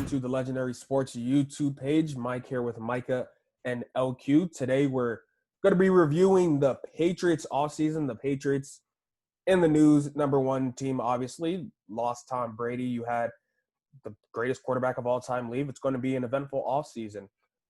to the Legendary Sports YouTube page. Mike here with Mikah and LQ. Today we're going to be reviewing the Patriots offseason. The Patriots in the news, number one team, obviously, lost Tom Brady. You had the greatest quarterback of all time leave. It's going to be an eventful offseason.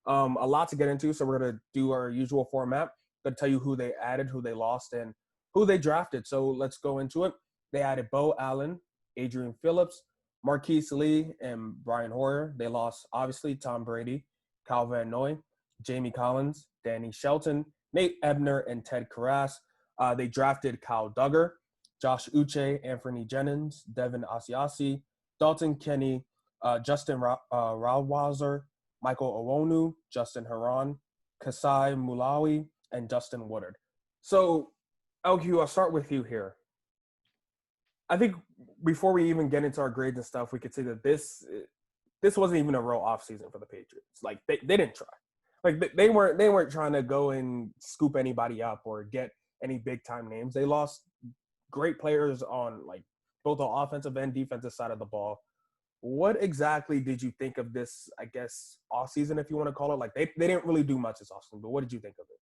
A lot to get into, so we're going to do our usual format. Going to tell you who they added, who they lost, and who they drafted. So let's go into it. They added Bo Allen, Adrian Phillips, Marquise Lee, and Brian Hoyer. They lost, obviously, Tom Brady, Kyle Van Noy, Jamie Collins, Danny Shelton, Nate Ebner, and Ted Karras. They drafted Kyle Duggar, Josh Uche, Anthony Jennings, Devin Asiasi, Dalton Kenny, Justin Rauweiser, Michael Owonu, Justin Haran, Kasai Mulawi, and Justin Woodard. So, LQ, I'll start with you here. I think before we even get into our grades and stuff, we could say that this wasn't even a real offseason for the Patriots. Like they didn't try. Like they weren't trying to go and scoop anybody up or get any big time names. They lost great players on like both the offensive and defensive side of the ball. What exactly did you think of this, I guess, offseason, if you want to call it? Like they didn't really do much this offseason, but what did you think of it?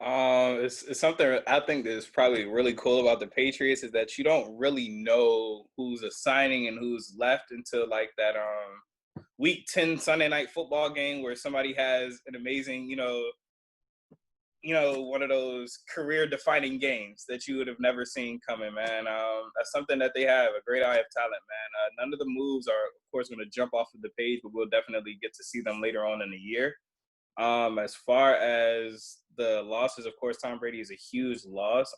It's something I think is probably really cool about the Patriots is that you don't really know who's assigning and who's left until like that week 10 Sunday night football game where somebody has an amazing, one of those career defining games that you would have never seen coming, man. That's something that they have, a great eye of talent, man. None of the moves are, of course, going to jump off of the page, but we'll definitely get to see them later on in the year. As far as the losses, of course, Tom Brady is a huge loss.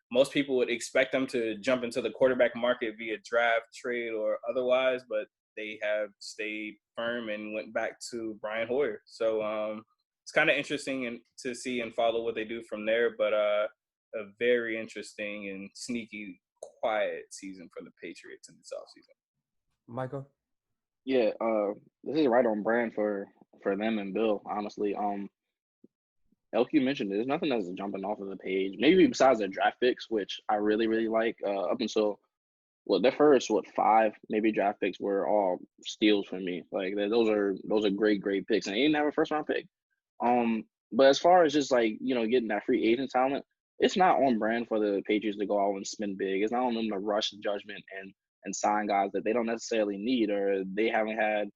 Most people would expect them to jump into the quarterback market via draft, trade, or otherwise, but they have stayed firm and went back to Brian Hoyer. So it's kind of interesting to see and follow what they do from there, but a very interesting and sneaky, quiet season for the Patriots in this offseason. Michael? Yeah, this is right on brand for them and Bill, honestly. LQ mentioned there's nothing that's jumping off of the page. Maybe besides the draft picks, which I really, really like. Up until their first 5 maybe draft picks were all steals for me. Like those are great picks, and they didn't have a first round pick. But as far as just like getting that free agent talent, it's not on brand for the Patriots to go out and spend big. It's not on them to rush judgment and sign guys that they don't necessarily need or they haven't had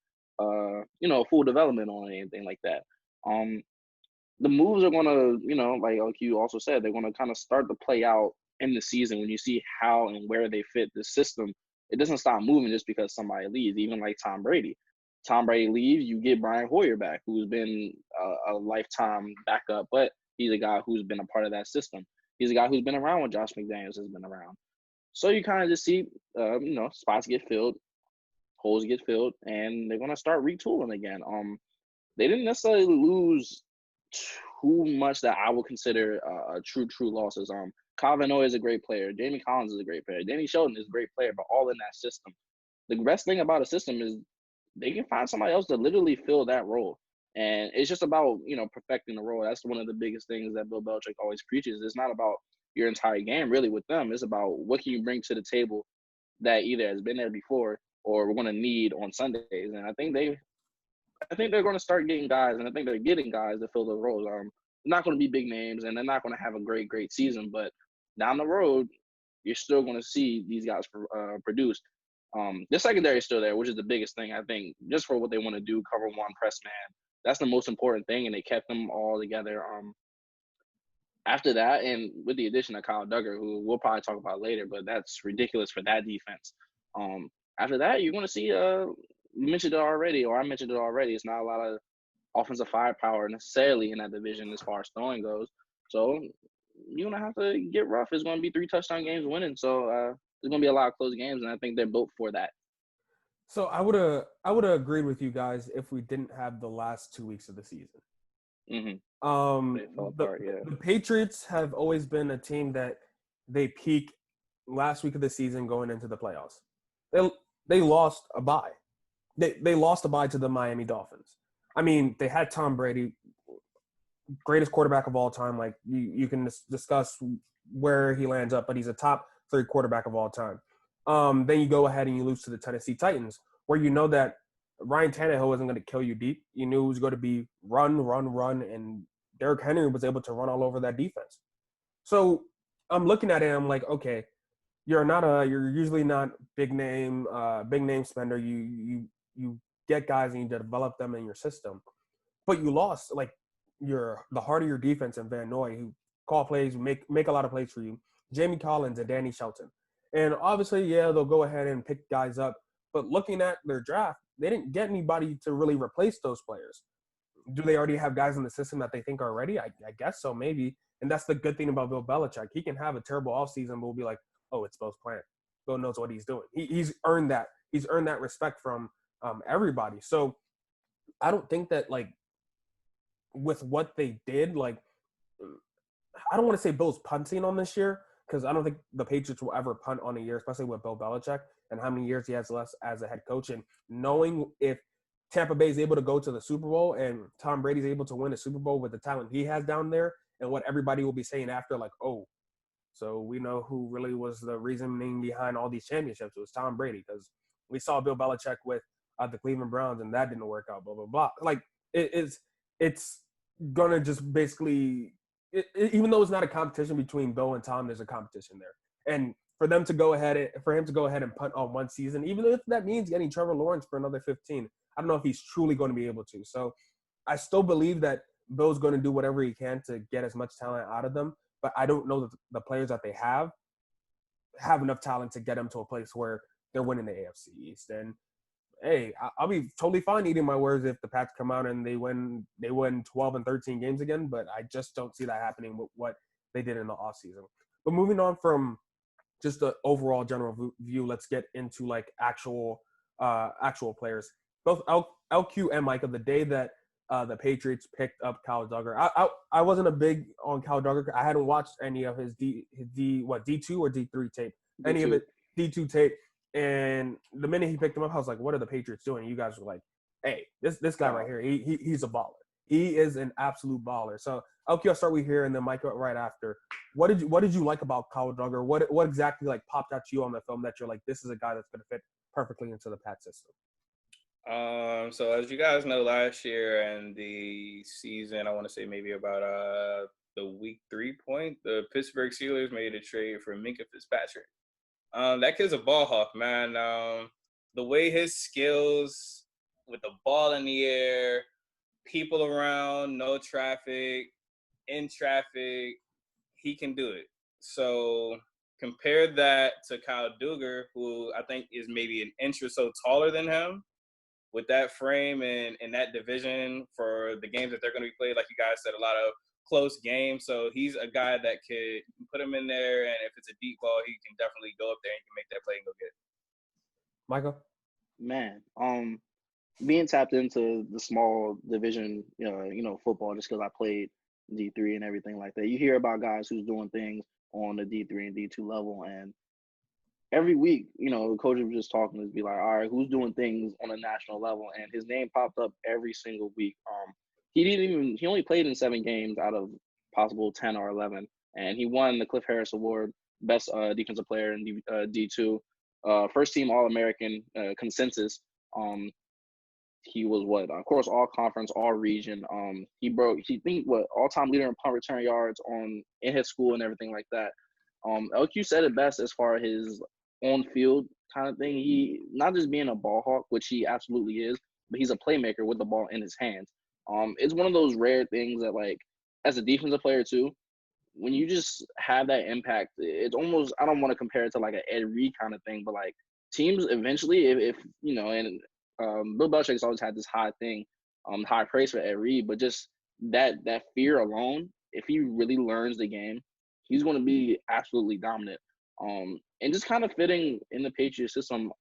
full development on or anything like that. The moves are gonna, like LQ also said, they're gonna kind of start to play out in the season when you see how and where they fit the system. It doesn't stop moving just because somebody leaves, even like Tom Brady. Tom Brady leaves, you get Brian Hoyer back, who's been a lifetime backup, but he's a guy who's been a part of that system. He's a guy who's been around when Josh McDaniels has been around. So you kind of just see, spots get filled, holes get filled, and they're going to start retooling again. They didn't necessarily lose too much that I would consider true losses. Kyle Van Noy is a great player. Jamie Collins is a great player. Danny Shelton is a great player, but all in that system. The best thing about a system is they can find somebody else to literally fill that role. And it's just about, perfecting the role. That's one of the biggest things that Bill Belichick always preaches. It's not about your entire game really with them. It's about what can you bring to the table that either has been there before or we're going to need on Sundays. And I think they're going to start getting guys, and I think they're getting guys to fill those roles. They're not going to be big names, and they're not going to have a great season. But down the road, you're still going to see these guys produce. The secondary is still there, which is the biggest thing, I think, just for what they want to do, cover one, press man. That's the most important thing, and they kept them all together. After that, and with the addition of Kyle Duggar, who we'll probably talk about later, but that's ridiculous for that defense. After that, you're going to see, you mentioned it already, or I mentioned it already, it's not a lot of offensive firepower necessarily in that division as far as throwing goes. So you're going to have to get rough. It's going to be 3 touchdown games winning. So there's going to be a lot of close games, and I think they're built for that. So I would have agreed with you guys if we didn't have the last 2 weeks of the season. Mm-hmm. The Patriots have always been a team that they peak last week of the season going into the playoffs. They lost a bye. They lost a bye to the Miami Dolphins. I mean, they had Tom Brady, greatest quarterback of all time. Like you can discuss where he lands up, but he's a top 3 quarterback of all time. Then you go ahead and you lose to the Tennessee Titans, where you know that Ryan Tannehill wasn't going to kill you deep. You knew it was going to be run, and Derrick Henry was able to run all over that defense. So I'm looking at it, I'm like, okay, you're usually not big name spender. You get guys and you develop them in your system, but you lost like the heart of your defense in Van Noy, who call plays, make a lot of plays for you, Jamie Collins and Danny Shelton, and obviously, yeah, they'll go ahead and pick guys up. But looking at their draft, they didn't get anybody to really replace those players. Do they already have guys in the system that they think are ready? I guess so, maybe. And that's the good thing about Bill Belichick. He can have a terrible offseason, but we'll be like, oh, it's Bill's plan. Bill knows what he's doing. He's earned that. He's earned that respect from everybody. So I don't think that, like, with what they did, like, I don't want to say Bill's punting on this year, because I don't think the Patriots will ever punt on a year, especially with Bill Belichick and how many years he has left as a head coach. And knowing if Tampa Bay is able to go to the Super Bowl and Tom Brady's able to win a Super Bowl with the talent he has down there, and what everybody will be saying after, like, oh, so we know who really was the reasoning behind all these championships. It was Tom Brady, because we saw Bill Belichick with the Cleveland Browns, and that didn't work out, blah, blah, blah. Like, it's going to just basically even though it's not a competition between Bill and Tom, there's a competition there. And for him to go ahead and punt on one season, even if that means getting Trevor Lawrence for another 15, I don't know if he's truly going to be able to. So I still believe that Bill's going to do whatever he can to get as much talent out of them, but I don't know that the players that they have enough talent to get them to a place where they're winning the AFC East. And hey, I'll be totally fine eating my words if the Pats come out and they win 12 and 13 games again, but I just don't see that happening with what they did in the offseason. But moving on from just the overall general view, let's get into like actual players. Both LQ and Micah, the day that the Patriots picked up Kyle Duggar, I wasn't a big on Kyle Duggar. I hadn't watched any of his D2 or D3 tape, D2. any of it D2 tape. And the minute he picked him up, I was like, what are the Patriots doing? And you guys were like, hey, this guy right here, he's a baller. He is an absolute baller. So, LQ, I'll start with here, and then Mike right after. What did you like about Kyle Duggar? What exactly like popped out to you on the film that you're like, this is a guy that's going to fit perfectly into the Pat system? So as you guys know, last year and the season, I want to say maybe about the week 3 point, the Pittsburgh Steelers made a trade for Minka Fitzpatrick. That kid's a ball hawk, man. The way his skills with the ball in the air, people around, no traffic, in traffic, he can do it. So compare that to Kyle Duggar, who I think is maybe an inch or so taller than him, with that frame and that division for the games that they're going to be played. Like you guys said, a lot of close games. So he's a guy that could put him in there, and if it's a deep ball, he can definitely go up there and can make that play and go get it. Michael? Man, being tapped into the small division, football, just because I played D3 and everything like that, you hear about guys who's doing things on the D3 and D2 level, and every week, the coach was just talking to be like, all right, who's doing things on a national level? And his name popped up every single week. He only played in 7 games out of possible 10 or 11. And he won the Cliff Harris Award, best defensive player in D2, first team All-American consensus. He was of course, all conference, all region. All-time leader in punt return yards in his school and everything like that. LQ said it best as far as his on-field kind of thing. He not just being a ball hawk, which he absolutely is, but he's a playmaker with the ball in his hands. It's one of those rare things that, like, as a defensive player too, when you just have that impact, it's almost, I don't want to compare it to like an Ed Reed kind of thing, but like teams eventually, if Bill Belichick's always had this high praise for Ed Reed, but just that fear alone, if he really learns the game, he's going to be absolutely dominant. And just kind of fitting in the Patriots system,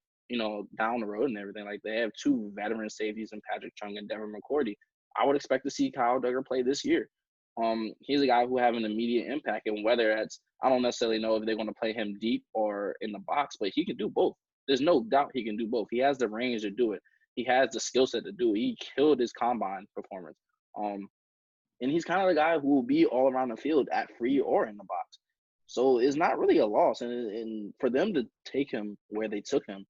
down the road and everything. Like, they have 2 veteran safeties in Patrick Chung and Devin McCourty. I would expect to see Kyle Duggar play this year. He's a guy who have an immediate impact, and whether I don't necessarily know if they're going to play him deep or in the box, but he can do both. There's no doubt he can do both. He has the range to do it. He has the skill set to do it. He killed his combine performance. And he's kind of the guy who will be all around the field at free or in the box. So it's not really a loss. And for them to take him where they took him,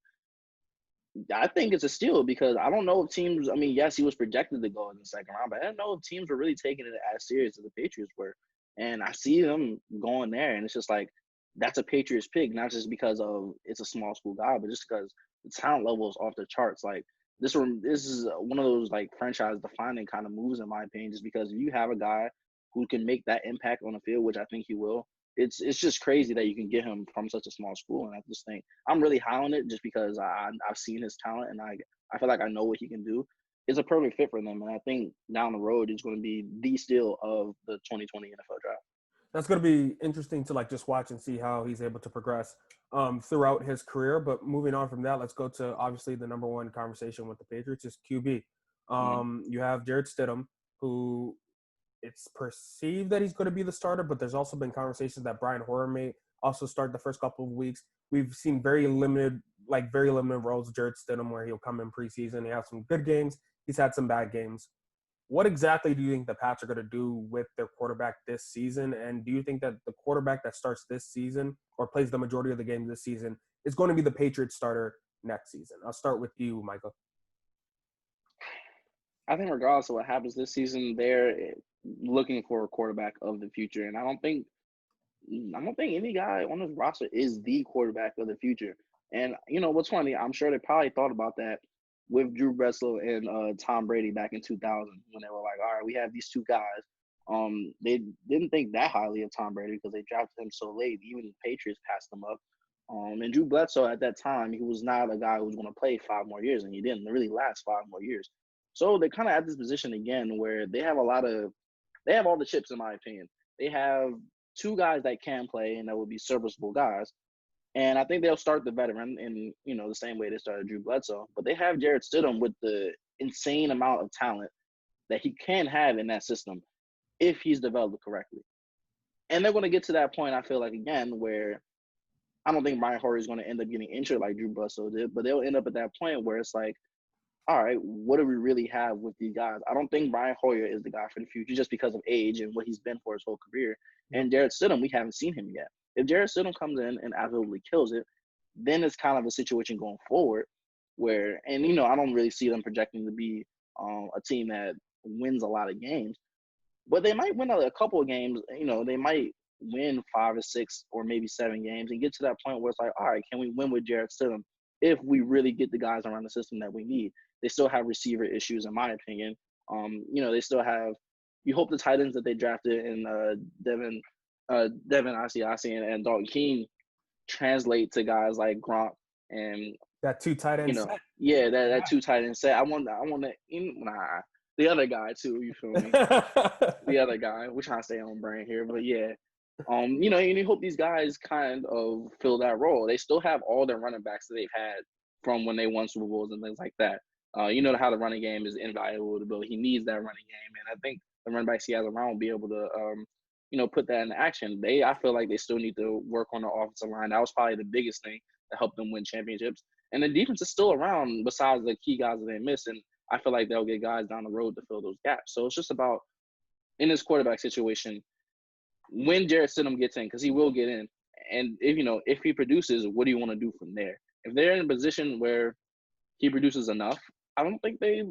I think it's a steal because I don't know if teams. I mean, yes, he was projected to go in the second round, but I don't know if teams were really taking it as serious as the Patriots were. And I see them going there, and it's just like that's a Patriots pick, not just because of it's a small school guy, but just because the talent level is off the charts. Like this is one of those like franchise defining kind of moves, in my opinion, just because if you have a guy who can make that impact on the field, which I think he will. It's just crazy that you can get him from such a small school, and I just think I'm really high on it just because I've seen his talent and I feel like I know what he can do. It's a perfect fit for them, and I think down the road it's going to be the steal of the 2020 NFL draft. That's going to be interesting to like just watch and see how he's able to progress throughout his career. But moving on from that, let's go to obviously the number one conversation with the Patriots is QB. You have Jared Stidham, who it's perceived that he's going to be the starter, but there's also been conversations that Brian Hoyer may also start the first couple of weeks. We've seen very limited roles of Jared Stidham where he'll come in preseason. He has some good games. He's had some bad games. What exactly do you think the Pats are going to do with their quarterback this season? And do you think that the quarterback that starts this season or plays the majority of the games this season is going to be the Patriots starter next season? I'll start with you, Michael. I think regardless of what happens this season, they're looking for a quarterback of the future, and I don't think any guy on this roster is the quarterback of the future. And you know what's funny? I'm sure they probably thought about that with Drew Bledsoe and Tom Brady back in 2000 when they were like, all right, we have these two guys. They didn't think that highly of Tom Brady because they drafted him so late. Even the Patriots passed him up. And Drew Bledsoe at that time, he was not a guy who was going to play 5 more years, and he didn't really last 5 more years. So they're kind of at this position again where they have all the chips, in my opinion. They have 2 guys that can play, and that would be serviceable guys. And I think they'll start the veteran in, the same way they started Drew Bledsoe. But they have Jared Stidham with the insane amount of talent that he can have in that system if he's developed correctly. And they're going to get to that point, I feel like, again, where I don't think Brian Hoyer is going to end up getting injured like Drew Bledsoe did, but they'll end up at that point where it's like, all right, what do we really have with these guys? I don't think Brian Hoyer is the guy for the future just because of age and what he's been for his whole career. And Jared Stidham, we haven't seen him yet. If Jared Stidham comes in and absolutely kills it, then it's kind of a situation going forward where, and I don't really see them projecting to be a team that wins a lot of games, but they might win a couple of games. They might win 5 or 6 or maybe 7 games and get to that point where it's like, all right, can we win with Jared Stidham if we really get the guys around the system that we need? They still have receiver issues, in my opinion. They still have. You hope the tight ends that they drafted in Devin Asiasi and Dalton Keene translate to guys like Gronk and that 2 tight end set. Yeah, that 2 tight end set. I want the other guy too. You feel me? The other guy. We're trying to stay on brand here, but yeah. And you hope these guys kind of fill that role. They still have all their running backs that they've had from when they won Super Bowls and things like that. How the running game is invaluable to Bill. He needs that running game, and I think the running backs he has around will be able to, put that in action. I feel like they still need to work on the offensive line. That was probably the biggest thing that helped them win championships. And the defense is still around besides the key guys that they missed, and I feel like they'll get guys down the road to fill those gaps. So it's just about, in this quarterback situation, when Jared Stidham gets in, because he will get in, and if he produces, what do you want to do from there? If they're in a position where he produces enough, I don't think they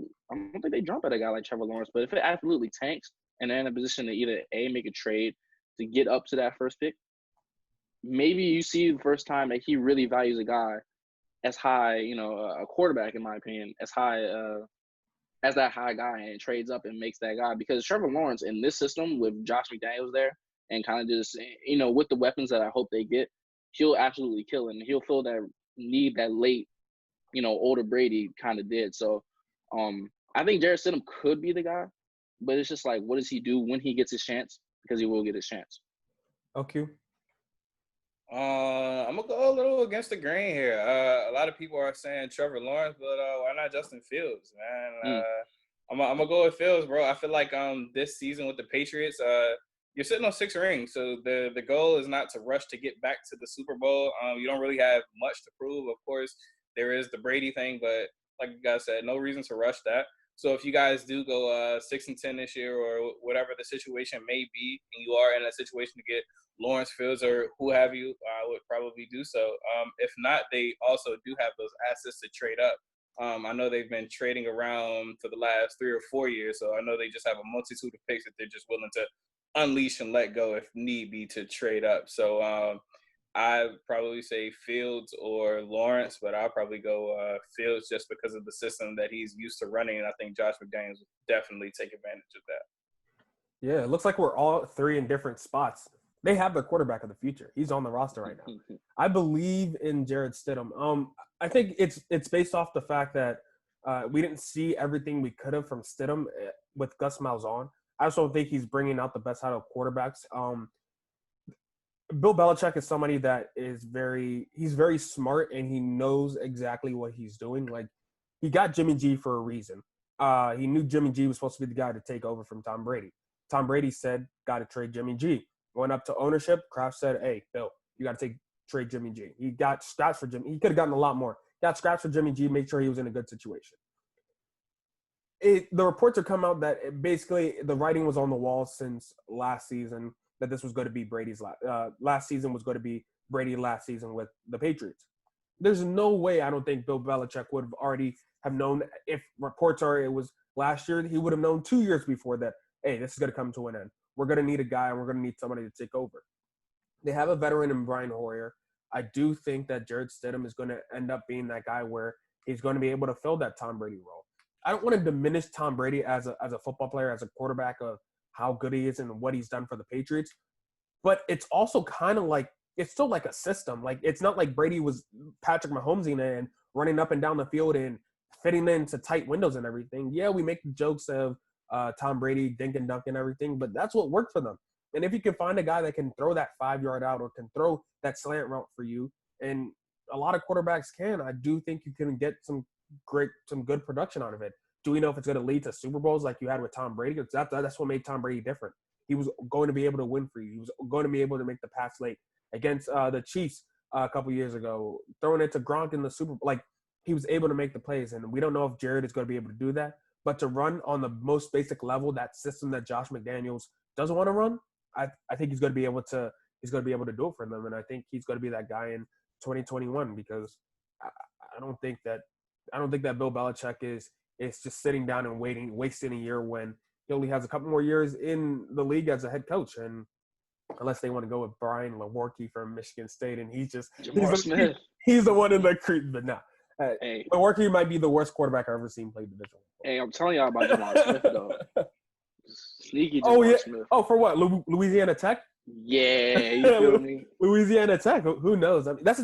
jump at a guy like Trevor Lawrence. But if it absolutely tanks and they're in a position to either make a trade to get up to that first pick, maybe you see the first time that he really values a guy as high, a quarterback, in my opinion, as high as that high guy, and trades up and makes that guy. Because Trevor Lawrence in this system with Josh McDaniels there and kind of just, with the weapons that I hope they get, he'll absolutely kill it. And he'll fill that need that late, older Brady kind of did. So I think Jared Stidham could be the guy, but it's just like, what does he do when he gets his chance? Because he will get his chance. LQ? I'm going to go a little against the grain here. A lot of people are saying Trevor Lawrence, but why not Justin Fields, man? I'm going to go with Fields, bro. I feel like this season with the Patriots, you're sitting on 6 rings, so the goal is not to rush to get back to the Super Bowl. You don't really have much to prove. Of course, there is the Brady thing, but like you guys said, no reason to rush that. So if you guys do go 6-10 this year, or whatever the situation may be, and you are in a situation to get Lawrence, Fields, or who have you, I would probably do so. If not, they also do have those assets to trade up. I know they've been trading around for the last 3 or 4 years, so I know they just have a multitude of picks that they're just willing to unleash and let go if need be to trade up. So I'd probably say Fields or Lawrence, but I'll probably go Fields just because of the system that he's used to running, and I think Josh McDaniels will definitely take advantage of that. Yeah, it looks like we're all three in different spots. They have their quarterback of the future. He's on the roster right now. I believe in Jared Stidham. I think it's based off the fact that we didn't see everything we could have from Stidham with Gus Malzahn. I also think he's bringing out the best out of quarterbacks. Bill Belichick is somebody that is he's very smart, and he knows exactly what he's doing. Like, he got Jimmy G for a reason. He knew Jimmy G was supposed to be the guy to take over from Tom Brady. Tom Brady said, got to trade Jimmy G. Went up to ownership. Kraft said, hey, Bill, you got to trade Jimmy G. He got scraps for Jimmy. He could have gotten a lot more. Got scraps for Jimmy G, make sure he was in a good situation. The reports are come out that basically the writing was on the wall since last season that this was going to be Brady's last season was going to be Brady's last season with the Patriots. There's no way I don't think Bill Belichick would have already have known. If reports are it was last year, he would have known 2 years before that, hey, this is going to come to an end. We're going to need a guy, and we're going to need somebody to take over. They have a veteran in Brian Hoyer. I do think that Jared Stidham is going to end up being that guy where he's going to be able to fill that Tom Brady role. I don't want to diminish Tom Brady as a football player, as a quarterback, of how good he is and what he's done for the Patriots. But it's also kind of like, it's still like a system. Like, it's not like Brady was Patrick Mahomes and running up and down the field and fitting into tight windows and everything. Yeah, we make the jokes of Tom Brady, dink and dunk and everything, but that's what worked for them. And if you can find a guy that can throw that 5-yard out or can throw that slant route for you, and a lot of quarterbacks can, I do think you can get some good production out of it. Do we know if it's going to lead to Super Bowls like you had with Tom Brady? That's what made Tom Brady different. He was going to be able to win for you. He was going to be able to make the pass late against the Chiefs a couple years ago, throwing it to Gronk in the Super Bowl. Like, he was able to make the plays, and we don't know if Jared is going to be able to do that. But to run on the most basic level, that system that Josh McDaniels doesn't want to run, I think he's going to be able to do it for them, and I think he's going to be that guy in 2021 because I don't think that Bill Belichick is just sitting down and wasting a year when he only has a couple more years in the league as a head coach, and unless they want to go with Brian Lewerke from Michigan State, and he's the one in the creep, but no. Hey, Lewerke might be the worst quarterback I've ever seen play division. Hey, I'm telling y'all about Jamar Smith though. Sneaky Jamar Smith. Oh, for what? Louisiana Tech? Yeah, you feel me? Louisiana Tech. Who knows? I mean, that's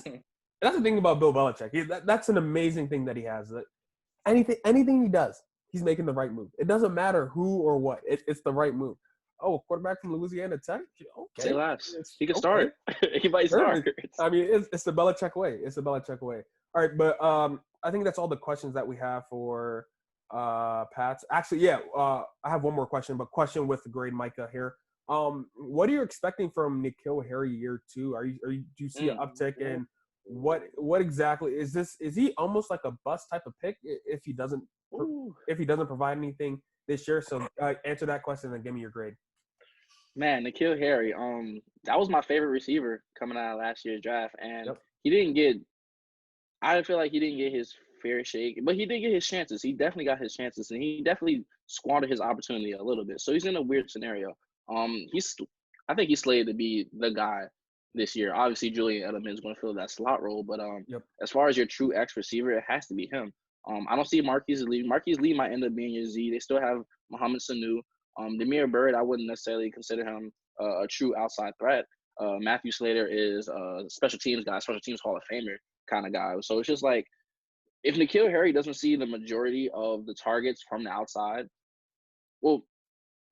the thing about Bill Belichick. That's an amazing thing that he has. Anything he does, he's making the right move. It doesn't matter who or what. It's the right move. Oh, a quarterback from Louisiana Tech? Okay. Say less. He can start. He might start. I mean, it's the Belichick way. It's the Belichick way. All right, but I think that's all the questions that we have for Pats. Actually, yeah, I have one more question, but question with the grade Micah here. What are you expecting from N'Keal Harry year 2? Do you see an uptick in what exactly is this? Is he almost like a bust type of pick if he doesn't provide anything this year? So answer that question and give me your grade. Man, N'Keal Harry, that was my favorite receiver coming out of last year's draft, and I feel like he didn't get his fair shake, but he did get his chances. He definitely got his chances, and he definitely squandered his opportunity a little bit. So he's in a weird scenario. I think he's slated to be the guy this year. Obviously, Julian Edelman is going to fill that slot role, but as far as your true X receiver, it has to be him. I don't see Marquise Lee. Marquise Lee might end up being your Z. They still have Mohamed Sanu. Demir Bird, I wouldn't necessarily consider him a true outside threat. Matthew Slater is a special teams guy, special teams Hall of Famer kind of guy. So it's just like, if N'Keal Harry doesn't see the majority of the targets from the outside, well,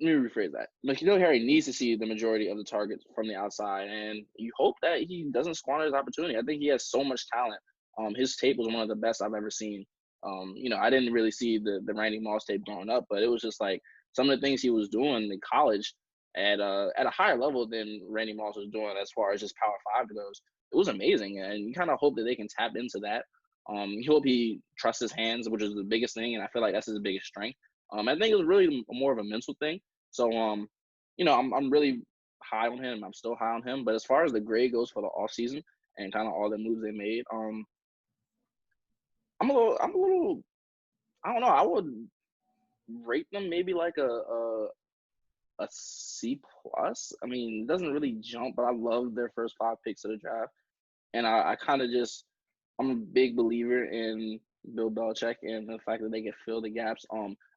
let me rephrase that. N'Keal Harry needs to see the majority of the targets from the outside, and you hope that he doesn't squander his opportunity. I think he has so much talent. His tape was one of the best I've ever seen. I didn't really see the Randy Moss tape growing up, but it was just like some of the things he was doing in college at a higher level than Randy Moss was doing as far as just Power 5 goes. It was amazing, and you kind of hope that they can tap into that. You hope he trusts his hands, which is the biggest thing, and I feel like that's his biggest strength. I think it was really more of a mental thing. So, I'm really high on him. I'm still high on him. But as far as the grade goes for the offseason and kind of all the moves they made, I'm a little. I don't know. I would rate them maybe like a C plus. I mean, it doesn't really jump, but I love their first 5 picks of the draft, and I kind of just I'm a big believer in Bill Belichick and the fact that they can fill the gaps.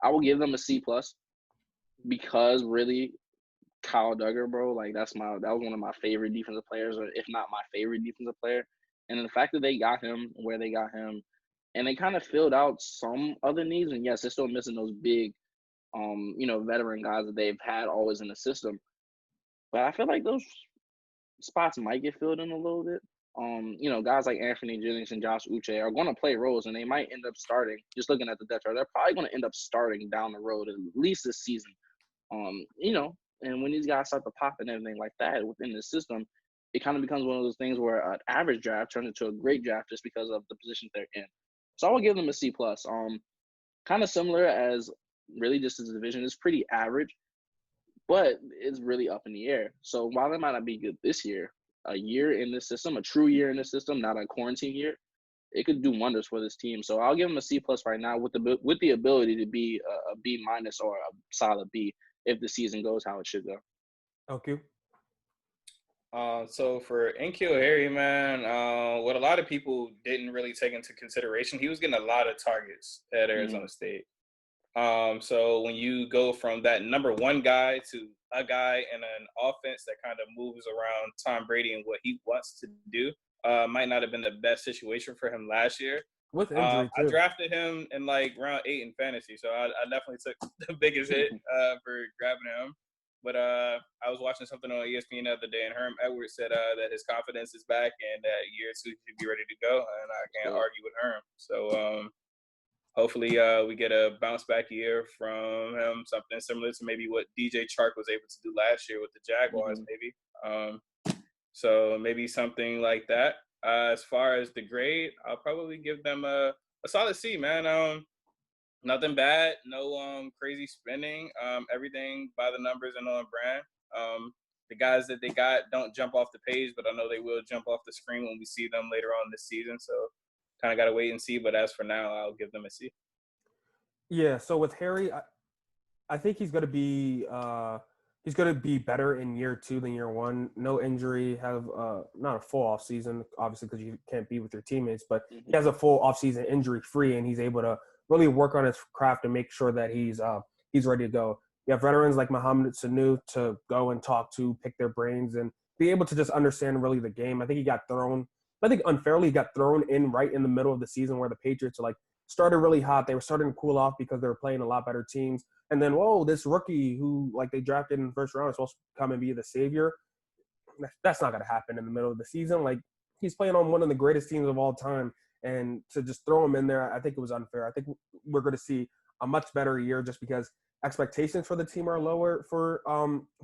I will give them a C plus because really Kyle Duggar, bro, like that was one of my favorite defensive players, or if not my favorite defensive player. And the fact that they got him where they got him, and they kind of filled out some other needs. And yes, they're still missing those big, veteran guys that they've had always in the system. But I feel like those spots might get filled in a little bit. Guys like Anthony Jennings and Josh Uche are going to play roles, and they might end up starting. Just looking at the depth chart, they're probably going to end up starting down the road at least this season. And when these guys start to pop and everything like that within the system, it kind of becomes one of those things where an average draft turns into a great draft just because of the positions they're in. So I would give them a C plus. Kind of similar as really just as a division is pretty average, but it's really up in the air. So while they might not be good this year, a year in this system, a true year in this system, not a quarantine year, it could do wonders for this team. So I'll give them a C plus right now with the ability to be a B minus or a solid B if the season goes how it should go. LQ. So for N'Keal Harry, man, what a lot of people didn't really take into consideration, he was getting a lot of targets at Arizona State. So when you go from that number one guy to a guy in an offense that kind of moves around Tom Brady and what he wants to do, might not have been the best situation for him last year. With injury, too. I drafted him in like round 8 in fantasy, so I definitely took the biggest hit for grabbing him. But I was watching something on ESPN the other day, and Herm Edwards said that his confidence is back and that year 2 he should be ready to go, and I can't argue with Herm. So hopefully we get a bounce back year from him, something similar to maybe what DJ Chark was able to do last year with the Jaguars, maybe. So maybe something like that. As far as the grade, I'll probably give them a solid C, man. Nothing bad, no crazy spending. Everything by the numbers and on brand. The guys that they got don't jump off the page, but I know they will jump off the screen when we see them later on this season. So kind of got to wait and see. But as for now, I'll give them a C. Yeah. So with Harry, I think he's going to be better in year 2 than year 1. No injury, have not a full off season, obviously, because you can't be with your teammates, but he has a full off season injury free, and he's able to really work on his craft and make sure that he's ready to go. You have veterans like Mohamed Sanu to go and talk to, pick their brains, and be able to just understand really the game. I think unfairly he got thrown in right in the middle of the season where the Patriots started really hot. They were starting to cool off because they were playing a lot better teams. And then, whoa, this rookie who they drafted in the first round is supposed to come and be the savior. That's not going to happen in the middle of the season. He's playing on one of the greatest teams of all time. And to just throw him in there, I think it was unfair. I think we're going to see a much better year just because expectations for the team are lower for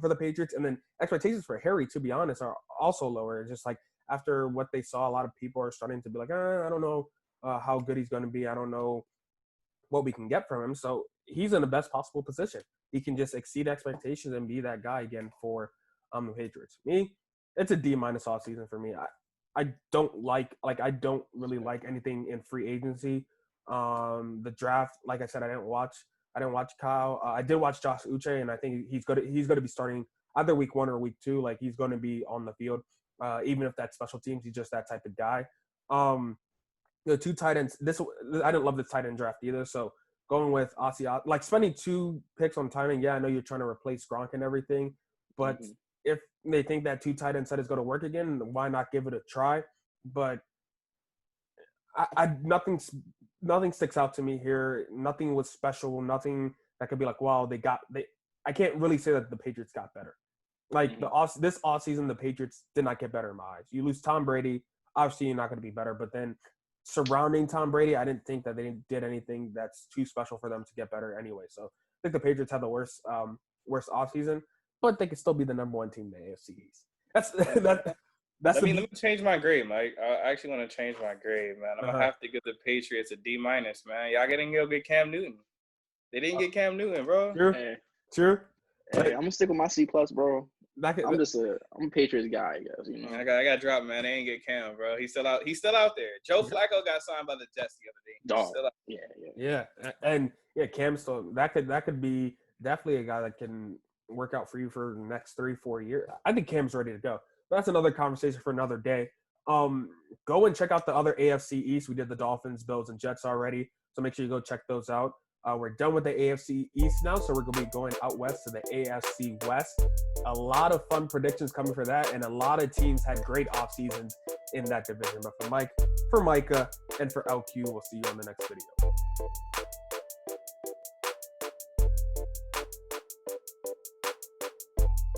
the Patriots. And then expectations for Harry, to be honest, are also lower. Just after what they saw, a lot of people are starting to be like, I don't know how good he's going to be. I don't know what we can get from him. So he's in the best possible position. He can just exceed expectations and be that guy again for the Patriots. Me, it's a D- off season for me. I don't really like anything in free agency. The draft, like I said, I didn't watch Kyle. I did watch Josh Uche, and I think he's going to be starting either week 1 or week 2. He's going to be on the field, even if that's special teams. He's just that type of guy. The 2 tight ends. I didn't love the tight end draft either. So going with Ossie, spending 2 picks on tight end. Yeah, I know you're trying to replace Gronk and everything, but if they think that 2 tight end set is going to work again, why not give it a try? But nothing sticks out to me here. Nothing was special. Nothing that could be wow, I can't really say that the Patriots got better. This offseason, the Patriots did not get better in my eyes. You lose Tom Brady, obviously you're not going to be better. But then surrounding Tom Brady, I didn't think that they did anything that's too special for them to get better anyway. So I think the Patriots had the worst offseason, but they could still be the number 1 team in the AFC East. Let me change my grade, Mike. I actually want to change my grade, man. I'm gonna have to give the Patriots a D-, man. Y'all getting go get Cam Newton. They didn't get Cam Newton, bro. True. Hey, I'm gonna stick with my C plus, bro. I'm a Patriots guy, I guess. I got dropped, man. They ain't get Cam, bro. He's still out there. Joe Flacco got signed by the Jets the other day. Dog. Still out. Yeah. And Cam still that could be definitely a guy that can work out for you for the next 3-4 years. I think Cam's ready to go. But that's another conversation for another day. Go and check out the other AFC East. We did the Dolphins, Bills, and Jets already, so make sure you go check those out. We're done with the AFC East now, so we're going to be going out west to the AFC West. A lot of fun predictions coming for that, and a lot of teams had great off seasons in that division. But for Micah, and for LQ, we'll see you on the next video.